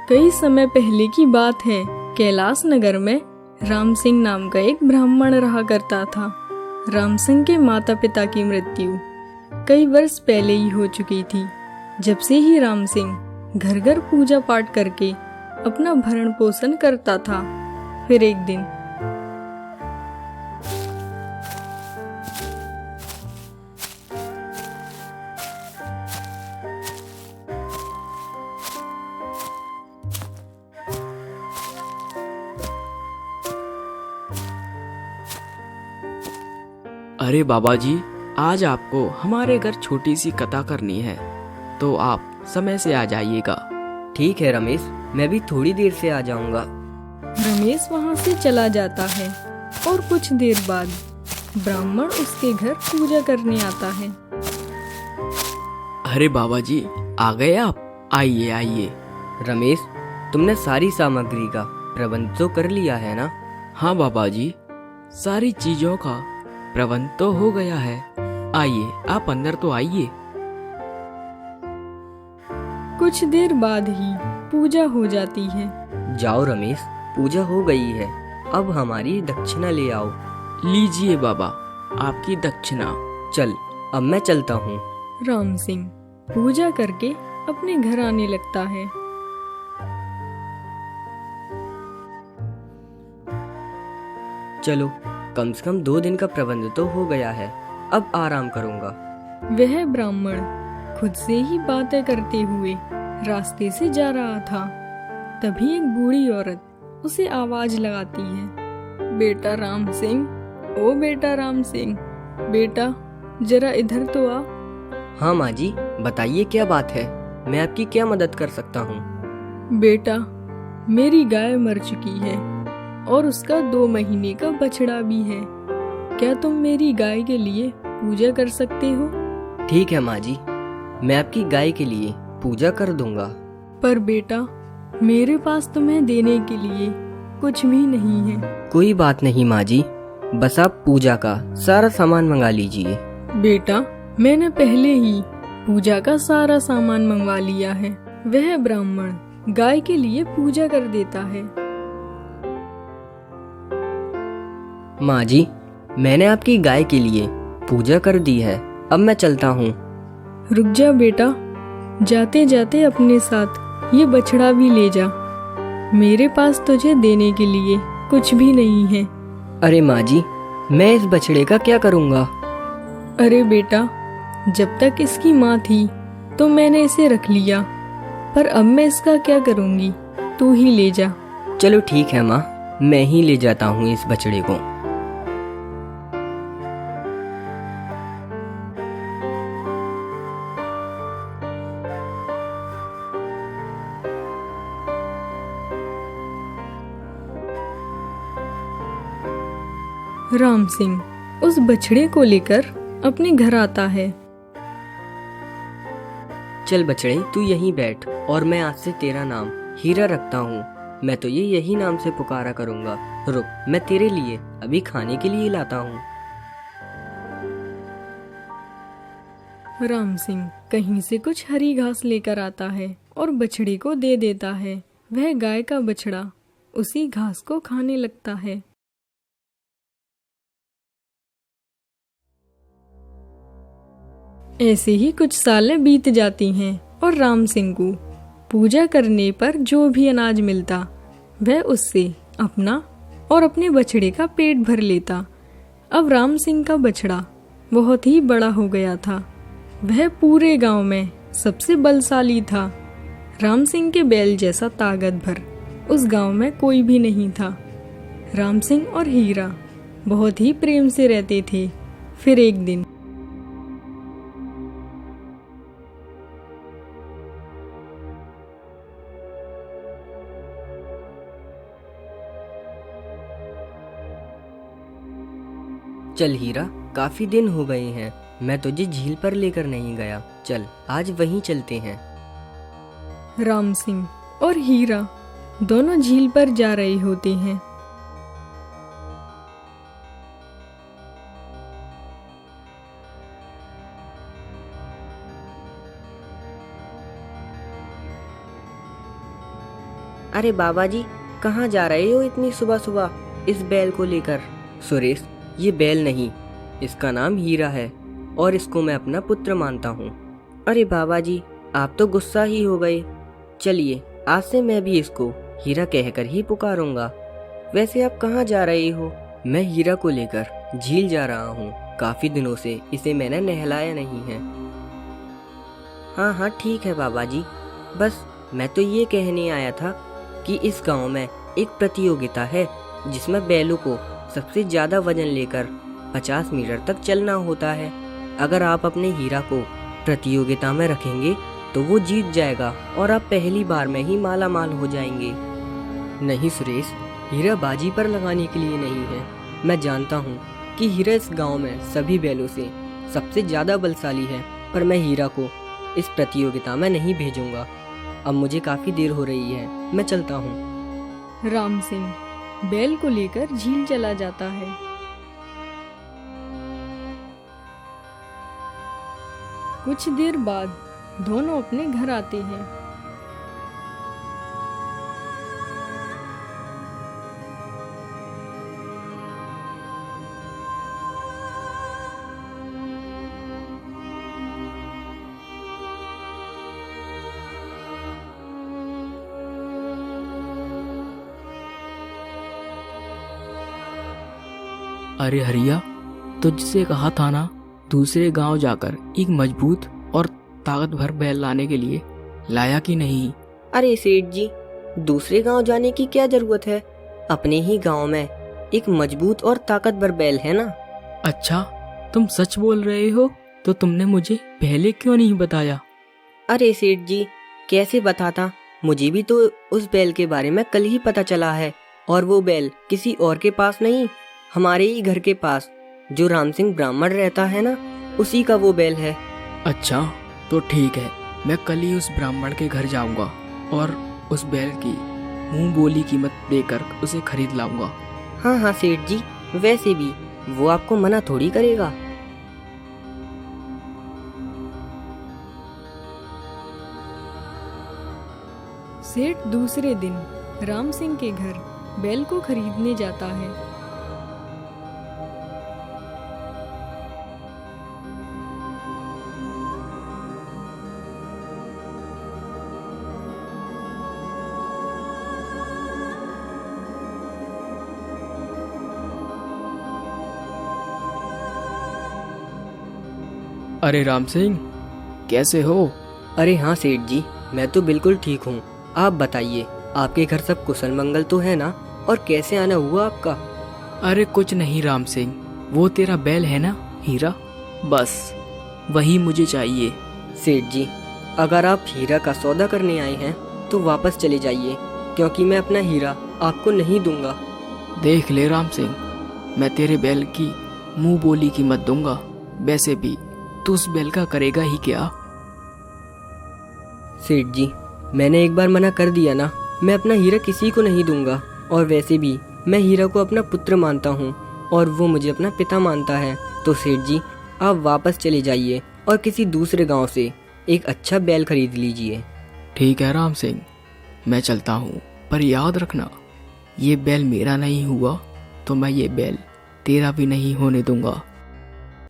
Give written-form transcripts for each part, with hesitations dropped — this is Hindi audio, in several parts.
कई समय पहले की बात है। कैलाश नगर में राम सिंह नाम का एक ब्राह्मण रहा करता था। राम सिंह के माता पिता की मृत्यु कई वर्ष पहले ही हो चुकी थी। जब से ही राम सिंह घर घर पूजा पाठ करके अपना भरण पोषण करता था। फिर एक दिन अरे बाबा जी, आज आपको हमारे घर छोटी सी कथा करनी है, तो आप समय से आ जाइएगा। ठीक है रमेश, मैं भी थोड़ी देर से आ जाऊंगा। रमेश वहां से चला जाता है और कुछ देर बाद ब्राह्मण उसके घर पूजा करने आता है। अरे बाबा जी, आ गए आप? आइए आइए। रमेश, तुमने सारी सामग्री का प्रबंध तो कर लिया है ना? हाँ बाबा जी, सारी चीजों का प्रबंध तो हो गया है। आइए, आप अंदर तो आइए। कुछ देर बाद ही पूजा हो जाती है। जाओ रमेश, पूजा हो गई है, अब हमारी दक्षिणा ले आओ। लीजिए बाबा, आपकी दक्षिणा। चल, अब मैं चलता हूँ। राम सिंह पूजा करके अपने घर आने लगता है। चलो, कम से कम 2 दिन का प्रबंध तो हो गया है, अब आराम करूंगा। वह ब्राह्मण खुद से ही बातें करते हुए रास्ते से जा रहा था। तभी एक बूढ़ी औरत उसे आवाज लगाती है, बेटा राम सिंह, ओ बेटा राम सिंह, बेटा जरा इधर तो आ। हाँ माँ जी, बताइए क्या बात है, मैं आपकी क्या मदद कर सकता हूँ? बेटा, मेरी गाय मर चुकी है और उसका 2 महीने का बछड़ा भी है। क्या तुम मेरी गाय के लिए पूजा कर सकते हो? ठीक है माँ जी, मैं आपकी गाय के लिए पूजा कर दूंगा। पर बेटा, मेरे पास तुम्हें देने के लिए कुछ भी नहीं है। कोई बात नहीं माँ जी, बस आप पूजा का सारा सामान मंगा लीजिए। बेटा, मैंने पहले ही पूजा का सारा सामान मंगवा लिया है। वह ब्राह्मण गाय के लिए पूजा कर देता है। माँ जी, मैंने आपकी गाय के लिए पूजा कर दी है, अब मैं चलता हूँ। रुक जा बेटा, जाते जाते अपने साथ ये बछड़ा भी ले जा। मेरे पास तुझे देने के लिए कुछ भी नहीं है। अरे माँ जी, मैं इस बछड़े का क्या करूँगा? अरे बेटा, जब तक इसकी माँ थी तो मैंने इसे रख लिया, पर अब मैं इसका क्या करूँगी? तू ही ले जा। चलो ठीक है माँ, मैं ही ले जाता हूँ इस बछड़े को। राम सिंह उस बछड़े को लेकर अपने घर आता है। चल बछड़े, तू यहीं बैठ और मैं आज से तेरा नाम हीरा रखता हूँ। मैं तो ये यही नाम से पुकारा करूँगा। रुक, मैं तेरे लिए अभी खाने के लिए लाता हूँ। राम सिंह कहीं से कुछ हरी घास लेकर आता है और बछड़े को दे देता है। वह गाय का बछड़ा उसी घास को खाने लगता है। ऐसे ही कुछ सालें बीत जाती हैं और राम सिंह को पूजा करने पर जो भी अनाज मिलता वह उससे अपना और अपने बछड़े का पेट भर लेता। अब राम सिंह का बछड़ा बहुत ही बड़ा हो गया था। वह पूरे गांव में सबसे बलशाली था। राम सिंह के बैल जैसा ताकत भर उस गांव में कोई भी नहीं था। राम सिंह और हीरा बहुत ही प्रेम से रहते थे। फिर एक दिन चल हीरा, काफी दिन हो गए हैं, मैं तुझे झील पर लेकर नहीं गया। चल, आज वहीं चलते हैं। राम सिंह और हीरा दोनों झील पर जा रहे होते हैं। अरे बाबा जी, कहाँ जा रहे हो इतनी सुबह सुबह इस बैल को लेकर? सुरेश, ये बैल नहीं, इसका नाम हीरा है और इसको मैं अपना पुत्र मानता हूँ। अरे बाबा जी, आप तो गुस्सा ही हो गए। चलिए, आज से मैं भी इसको हीरा कहकर ही पुकारूंगा। वैसे आप कहाँ जा रहे हो? मैं हीरा को लेकर झील जा रहा हूँ। काफी दिनों से इसे मैंने नहलाया नहीं है। हाँ हाँ ठीक है बाबा जी, बस मैं तो ये कहने आया था कि इस गांव में एक प्रतियोगिता है जिसमें बैलों को सबसे ज़्यादा वजन लेकर 50 मीटर तक चलना होता है। अगर आप अपने हीरा को प्रतियोगिता में रखेंगे तो वो जीत जाएगा और आप पहली बार में ही माला माल हो जाएंगे। नहीं सुरेश, हीरा बाजी पर लगाने के लिए नहीं है। मैं जानता हूँ कि हीरा इस गांव में सभी बैलों से सबसे ज़्यादा बलशाली है, पर मैं हीरा को इस प्रतियोगिता में नहीं भेजूंगा। अब मुझे काफ़ी देर हो रही है, मैं चलता हूँ। राम सिंह बैल को लेकर झील चला जाता है। कुछ देर बाद दोनों अपने घर आते हैं। अरे हरिया, तुझसे कहा था ना दूसरे गांव जाकर एक मजबूत और ताकतवर बैल लाने के लिए, लाया कि नहीं? अरे सेठ जी, दूसरे गांव जाने की क्या जरूरत है? अपने ही गांव में एक मजबूत और ताकतवर बैल है ना। अच्छा, तुम सच बोल रहे हो? तो तुमने मुझे पहले क्यों नहीं बताया? अरे सेठ जी, कैसे बताता? मुझे भी तो उस बैल के बारे में कल ही पता चला है, और वो बैल किसी और के पास नहीं, हमारे ही घर के पास जो राम सिंह ब्राह्मण रहता है ना, उसी का वो बैल है। अच्छा, तो ठीक है, मैं कल ही उस ब्राह्मण के घर जाऊंगा और उस बैल की मुंह बोली कीमत देकर उसे खरीद लाऊंगा। हाँ हाँ सेठ जी, वैसे भी वो आपको मना थोड़ी करेगा। सेठ दूसरे दिन राम सिंह के घर बैल को खरीदने जाता है। अरे राम सिंह, कैसे हो? अरे हाँ सेठ जी, मैं तो बिल्कुल ठीक हूँ। आप बताइए, आपके घर सब कुशल मंगल तो है ना? और कैसे आना हुआ आपका? अरे कुछ नहीं राम सिंह, वो तेरा बैल है ना हीरा, बस वही मुझे चाहिए। सेठ जी, अगर आप हीरा का सौदा करने आए हैं तो वापस चले जाइए, क्योंकि मैं अपना हीरा आपको नहीं दूंगा। देख ले राम सिंह, मैं तेरे बैल की मुंह बोली कीमत दूंगा। वैसे भी तू उस बैल का करेगा ही क्या? सेठ जी, मैंने एक बार मना कर दिया ना, मैं अपना हीरा किसी को नहीं दूंगा। और वैसे भी मैं हीरा को अपना पुत्र मानता हूँ और वो मुझे अपना पिता मानता है। तो सेठ जी, आप वापस चले जाइए और किसी दूसरे गांव से एक अच्छा बैल खरीद लीजिए। ठीक है राम सिंह, मैं चलता हूँ, पर याद रखना, ये बैल मेरा नहीं हुआ तो मैं ये बैल तेरा भी नहीं होने दूंगा।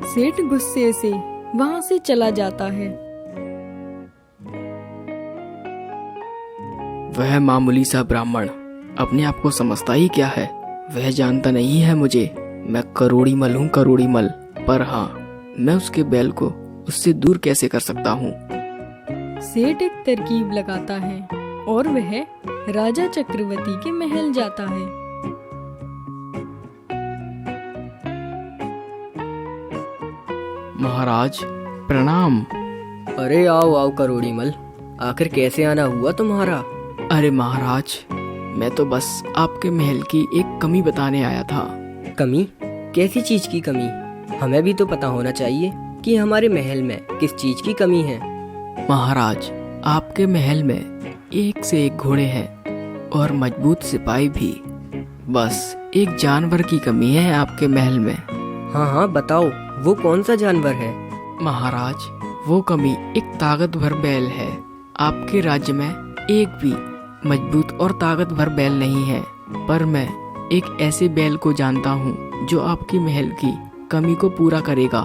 सेठ गुस्से से वहां से चला जाता है। वह मामूली सा ब्राह्मण अपने आप को समझता ही क्या है? वह जानता नहीं है मुझे, मैं करोड़ी मल हूँ, करोड़ी मल। पर हाँ, मैं उसके बैल को उससे दूर कैसे कर सकता हूँ? सेठ एक तरकीब लगाता है और वह राजा चक्रवर्ती के महल जाता है। महाराज प्रणाम। अरे आओ आओ करोड़ी मल, आखिर कैसे आना हुआ तुम्हारा? अरे महाराज, मैं तो बस आपके महल की एक कमी बताने आया था। कमी? कैसी चीज की कमी? हमें भी तो पता होना चाहिए कि हमारे महल में किस चीज की कमी है। महाराज, आपके महल में एक से एक घोड़े हैं और मजबूत सिपाही भी। बस एक जानवर की कमी है आपके महल में। हाँ हाँ बताओ, वो कौन सा जानवर है? महाराज, वो कमी एक ताकतवर बैल है। आपके राज्य में एक भी मजबूत और ताकतवर बैल नहीं है, पर मैं एक ऐसे बैल को जानता हूँ जो आपकी महल की कमी को पूरा करेगा।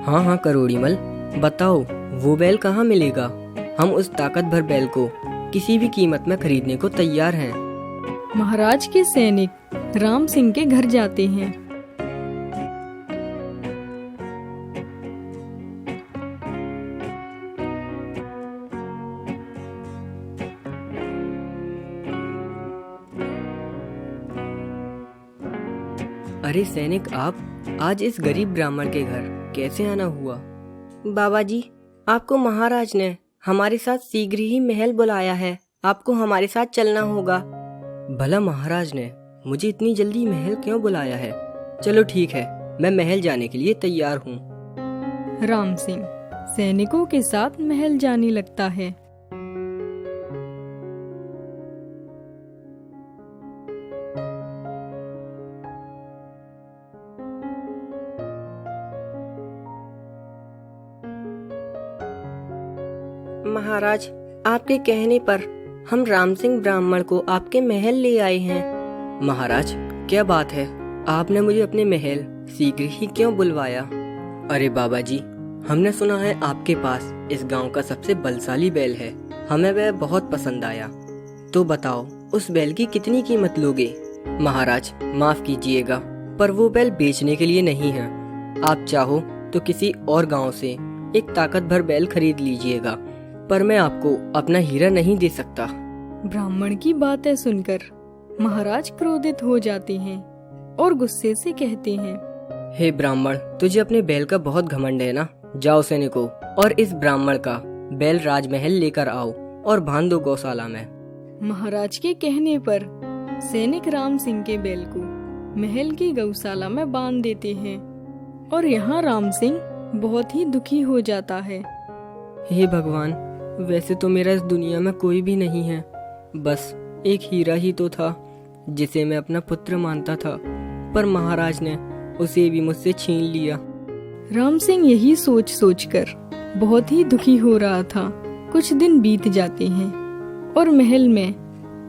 हाँ हाँ करोड़ीमल, बताओ वो बैल कहाँ मिलेगा? हम उस ताकतवर बैल को किसी भी कीमत में खरीदने को तैयार हैं। महाराज के सैनिक राम सिंह के घर जाते हैं। अरे सैनिक, आप आज इस गरीब ब्राह्मण के घर कैसे आना हुआ? बाबा जी, आपको महाराज ने हमारे साथ शीघ्र ही महल बुलाया है। आपको हमारे साथ चलना होगा। भला महाराज ने मुझे इतनी जल्दी महल क्यों बुलाया है? चलो ठीक है, मैं महल जाने के लिए तैयार हूँ। राम सिंह सैनिकों के साथ महल जाने लगता है। महाराज, आपके कहने पर हम राम सिंह ब्राह्मण को आपके महल ले आए हैं। महाराज, क्या बात है? आपने मुझे अपने महल शीघ्र ही क्यों बुलवाया? अरे बाबा जी, हमने सुना है आपके पास इस गांव का सबसे बलशाली बैल है। हमें वह बहुत पसंद आया। तो बताओ, उस बैल की कितनी कीमत लोगे? महाराज, माफ कीजिएगा, पर वो बैल बेचने के लिए नहीं है। आप चाहो तो किसी और गांव से एक ताकतवर बैल खरीद लीजिएगा, पर मैं आपको अपना हीरा नहीं दे सकता। ब्राह्मण की बातें सुनकर महाराज क्रोधित हो जाते हैं और गुस्से से कहते हैं, हे ब्राह्मण, तुझे अपने बैल का बहुत घमंड है ना? जाओ सैनिकों, और इस ब्राह्मण का बैल राजमहल लेकर आओ और बांध दो गौशाला में। महाराज के कहने पर सैनिक राम सिंह के बैल को महल की गौशाला में बांध देते हैं और यहाँ राम सिंह बहुत ही दुखी हो जाता है। हे भगवान, वैसे तो मेरा इस दुनिया में कोई भी नहीं है, बस एक हीरा ही तो था जिसे मैं अपना पुत्र मानता था, पर महाराज ने उसे भी मुझसे छीन लिया। राम सिंह यही सोच सोचकर बहुत ही दुखी हो रहा था। कुछ दिन बीत जाते हैं और महल में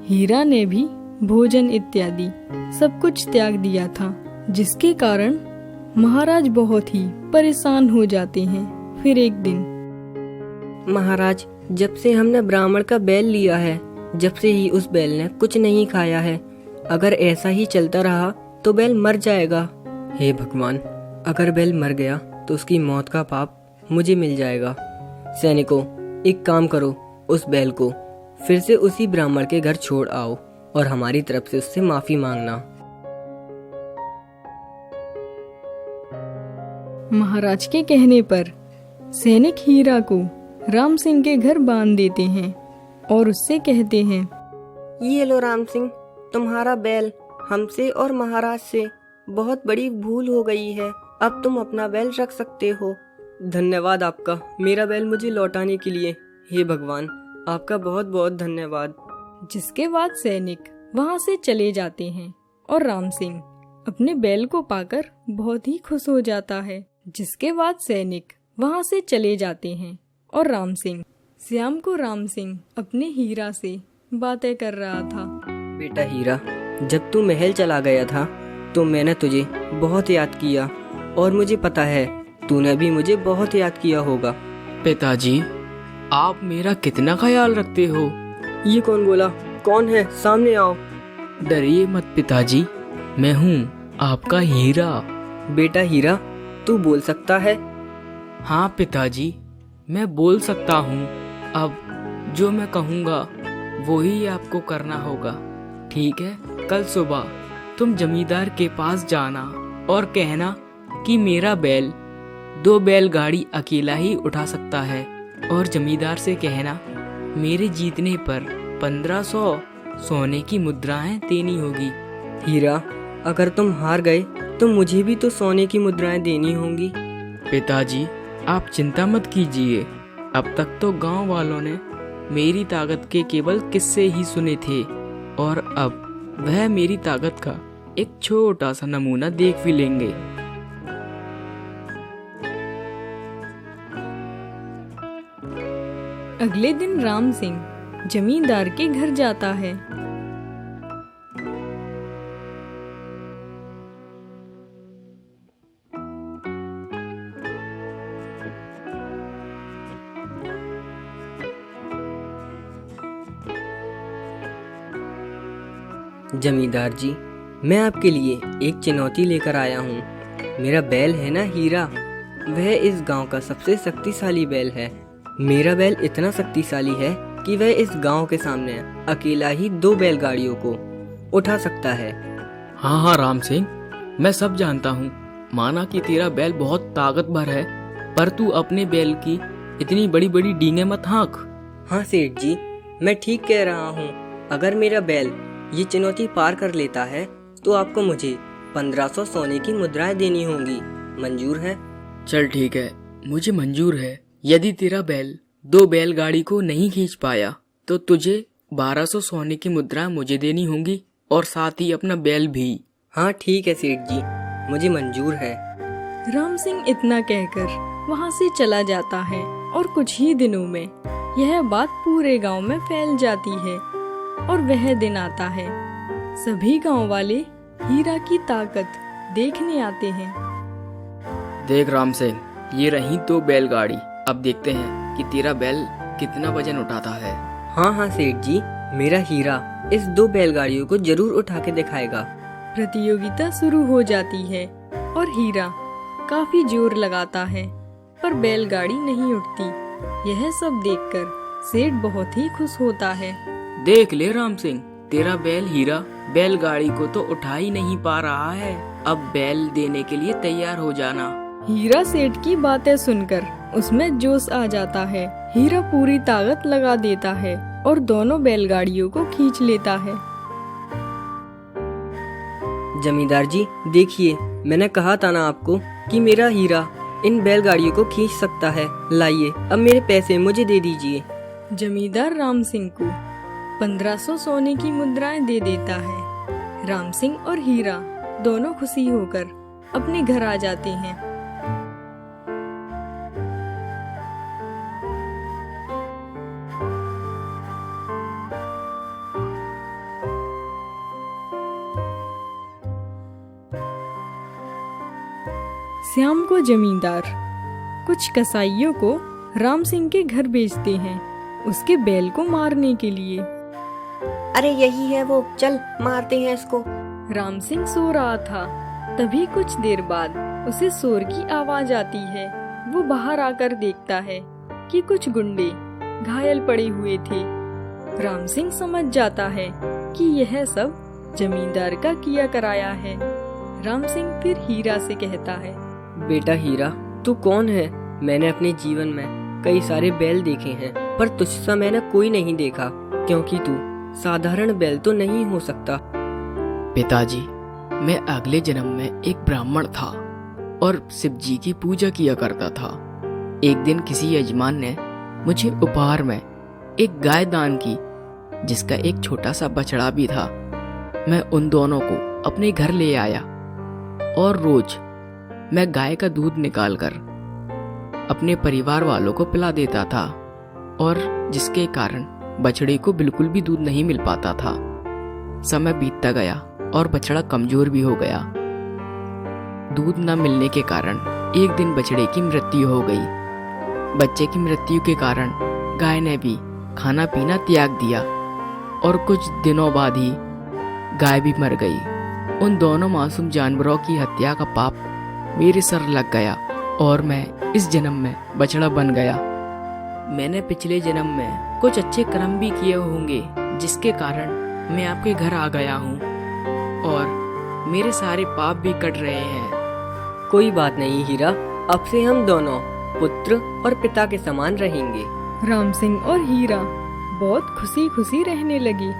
हीरा ने भी भोजन इत्यादि सब कुछ त्याग दिया था, जिसके कारण महाराज बहुत ही परेशान हो जाते हैं। फिर एक दिन, महाराज, जब से हमने ब्राह्मण का बैल लिया है, जब से ही उस बैल ने कुछ नहीं खाया है। अगर ऐसा ही चलता रहा तो बैल मर जाएगा। हे भगवान, अगर बैल मर गया तो उसकी मौत का पाप मुझे मिल जाएगा। सैनिकों, एक काम करो, उस बैल को फिर से उसी ब्राह्मण के घर छोड़ आओ और हमारी तरफ से उससे माफी मांगना। महाराज के कहने पर सैनिक हीरा को राम सिंह के घर बांध देते हैं और उससे कहते हैं, ये लो राम सिंह, तुम्हारा बैल। हमसे और महाराज से बहुत बड़ी भूल हो गई है, अब तुम अपना बैल रख सकते हो। धन्यवाद आपका मेरा बैल मुझे लौटाने के लिए। हे भगवान, आपका बहुत बहुत धन्यवाद। जिसके बाद सैनिक वहाँ से चले जाते हैं और राम सिंह अपने बैल को पाकर बहुत ही खुश हो जाता है। जिसके बाद सैनिक वहाँ से चले जाते हैं और राम सिंह श्याम को राम सिंह अपने हीरा से बातें कर रहा था। बेटा हीरा, जब तू महल चला गया था तो मैंने तुझे बहुत याद किया, और मुझे पता है तूने भी मुझे बहुत याद किया होगा। पिताजी, आप मेरा कितना ख्याल रखते हो। ये कौन बोला? कौन है? सामने आओ। डरिए मत पिताजी, मैं हूँ आपका हीरा। बेटा हीरा, तू बोल सकता है? हाँ पिताजी, मैं बोल सकता हूँ। अब जो मैं कहूँगा वो ही आपको करना होगा, ठीक है? कल सुबह तुम जमींदार के पास जाना और कहना कि मेरा बैल 2 बैलगाड़ी अकेला ही उठा सकता है, और जमींदार से कहना मेरे जीतने पर 1500 सोने की मुद्राएं देनी होगी। हीरा, अगर तुम हार गए तो मुझे भी तो सोने की मुद्राएं देनी होंगी। पिताजी, आप चिंता मत कीजिए। अब तक तो गांव वालों ने मेरी ताकत के केवल किस्से ही सुने थे, और अब वह मेरी ताकत का एक छोटा सा नमूना देख भी लेंगे। अगले दिन राम सिंह जमींदार के घर जाता है। जमींदार जी, मैं आपके लिए एक चुनौती लेकर आया हूँ। मेरा बैल है ना हीरा, वह इस गांव का सबसे शक्तिशाली बैल है। मेरा बैल इतना शक्तिशाली है कि वह इस गांव के सामने अकेला ही 2 बैलगाड़ियों को उठा सकता है। हाँ हाँ राम सिंह, मैं सब जानता हूँ। माना कि तेरा बैल बहुत ताकतवर है, पर तू अपने बैल की इतनी बड़ी बड़ी डींगे मत हाँक। हाँ सेठ जी, मैं ठीक कह रहा हूँ। अगर मेरा बैल ये चुनौती पार कर लेता है तो आपको मुझे 1500 सोने की मुद्राएं देनी होंगी। मंजूर है? चल ठीक है, मुझे मंजूर है। यदि तेरा बैल 2 बैलगाड़ी को नहीं खींच पाया तो तुझे 1200 सोने की मुद्रा मुझे देनी होंगी, और साथ ही अपना बैल भी। हाँ ठीक है सेठ जी, मुझे मंजूर है। राम सिंह इतना कहकर वहाँ से चला जाता है और कुछ ही दिनों में यह बात पूरे गांव में फैल जाती है। और वह दिन आता है, सभी गांव वाले हीरा की ताकत देखने आते हैं। देख राम सिंह, ये रही 2 बैलगाड़ी। अब देखते हैं कि तेरा बैल कितना वजन उठाता है। हाँ हाँ सेठ जी, मेरा हीरा इस 2 बैलगाड़ियों को जरूर उठा के दिखाएगा। प्रतियोगिता शुरू हो जाती है और हीरा काफी जोर लगाता है, पर बैलगाड़ी नहीं उठती। यह सब देखकर सेठ बहुत ही खुश होता है। देख ले राम सिंह, तेरा बैल हीरा बैलगाड़ी को तो उठा ही नहीं पा रहा है। अब बैल देने के लिए तैयार हो जाना। हीरा सेठ की बातें सुनकर उसमें जोश आ जाता है। हीरा पूरी ताकत लगा देता है और दोनों बैलगाड़ियों को खींच लेता है। जमींदार जी देखिए, मैंने कहा था ना आपको कि मेरा हीरा इन बैलगाड़ियों को खींच सकता है। लाइए, अब मेरे पैसे मुझे दे दीजिए। जमींदार राम सिंह को 1500 सोने की मुद्राएं दे देता है। राम सिंह और हीरा दोनों खुशी होकर अपने घर आ जाते हैं। श्याम को जमींदार कुछ कसाईयों को राम सिंह के घर भेजते हैं, उसके बैल को मारने के लिए। अरे यही है वो, चल मारते हैं इसको। राम सिंह सो रहा था, तभी कुछ देर बाद उसे शोर की आवाज आती है। वो बाहर आकर देखता है कि कुछ गुंडे घायल पड़े हुए थे। राम सिंह समझ जाता है कि यह सब जमींदार का किया कराया है। राम सिंह फिर हीरा से कहता है, बेटा हीरा, तू कौन है? मैंने अपने जीवन में कई सारे बैल देखे हैं, पर तुझसा मैंने कोई नहीं देखा, क्योंकि तू साधारण बैल तो नहीं हो सकता। पिताजी, मैं अगले जन्म में एक ब्राह्मण था और शिव जी की पूजा किया करता था। एक दिन किसी यजमान ने मुझे उपहार में एक गाय दान की, जिसका एक छोटा सा बछड़ा भी था। मैं उन दोनों को अपने घर ले आया और रोज मैं गाय का दूध निकालकर अपने परिवार वालों को पिला देता था, और जिसके कारण बछड़े को बिल्कुल भी दूध नहीं मिल पाता था। समय बीतता गया और बछड़ा कमजोर भी हो गया। दूध न मिलने के कारण एक दिन बछड़े की मृत्यु हो गई। बच्चे की मृत्यु के कारण गाय ने भी खाना पीना त्याग दिया और कुछ दिनों बाद ही गाय भी मर गई। उन दोनों मासूम जानवरों की हत्या का पाप मेरे सर लग गया और मैं इस जन्म में बछड़ा बन गया। मैंने पिछले जन्म में कुछ अच्छे कर्म भी किए होंगे, जिसके कारण मैं आपके घर आ गया हूँ और मेरे सारे पाप भी कट रहे हैं। कोई बात नहीं हीरा, अब से हम दोनों पुत्र और पिता के समान रहेंगे। राम सिंह और हीरा बहुत खुशी खुशी रहने लगे।